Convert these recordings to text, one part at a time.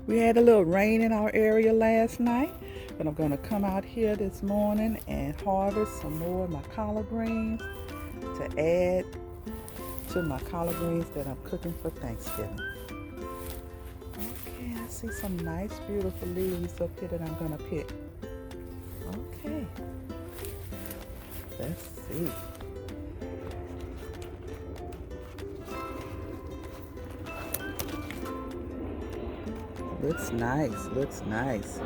We had a little rain in our area last night, but I'm going to come out here this morning and harvest some more of my collard greens to add to my collard greens that I'm cooking for Thanksgiving. Okay, I see some nice beautiful leaves up here that I'm going to pick. Okay, let's see. Looks nice, looks nice.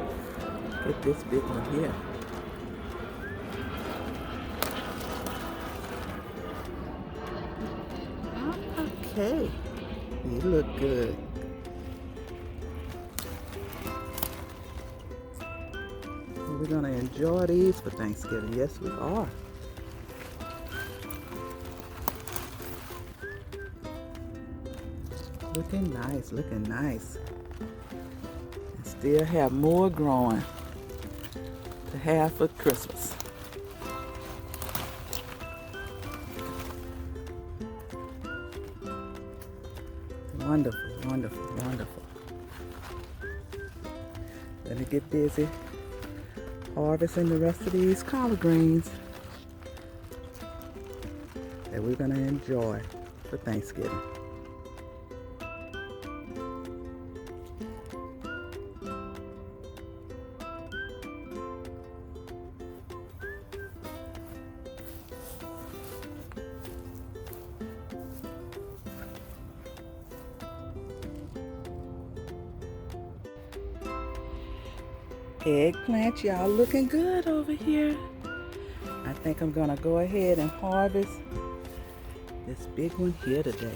Get this big one here. Okay, you look good. We're gonna enjoy these for Thanksgiving. Yes, we are. Looking nice, looking nice. And still have more growing to have for Christmas. Wonderful, wonderful, wonderful. Let me get busy harvesting the rest of these collard greens that we're gonna enjoy for Thanksgiving. Eggplant, y'all looking good over here. I think I'm gonna go ahead and harvest this big one here today.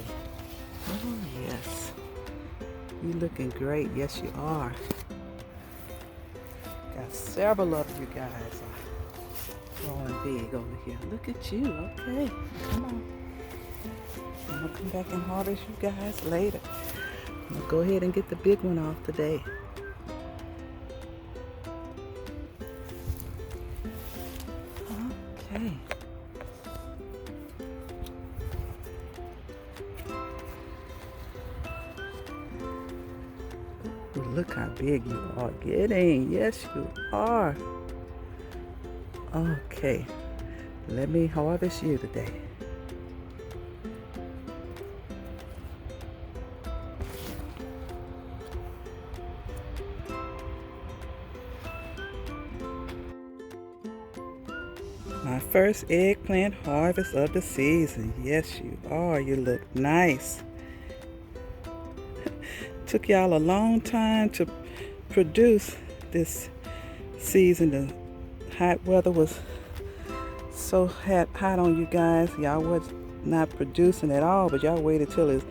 Oh yes, you looking great. Yes, you are. Got several of you guys are growing big over here. Look at you. Okay, come on. I'm gonna come back and harvest you guys later. I'm gonna go ahead and get the big one off today. Okay. Ooh, look how big you are getting. Yes, you are. Okay. Let me harvest you today. My first eggplant harvest of the season. Yes, you are. You look nice. Took y'all a long time to produce this season. The hot weather was so hot on you guys. Y'all was not producing at all, but y'all waited till it's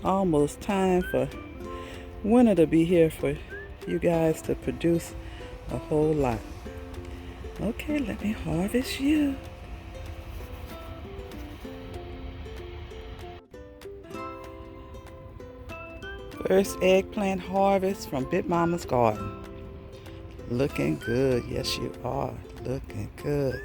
almost time for winter to be here for you guys to produce a whole lot. Okay, let me harvest you. First eggplant harvest from Big Mama's garden. Looking good. Yes, you are. Looking good.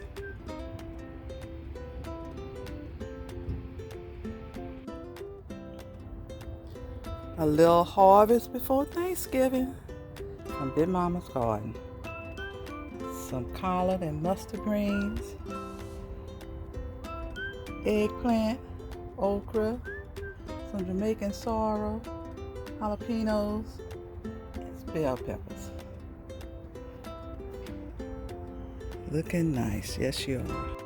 A little harvest before Thanksgiving from Big Mama's garden. Some collard and mustard greens, eggplant, okra, some Jamaican sorrel, jalapenos, and bell peppers. Looking nice. Yes, you are.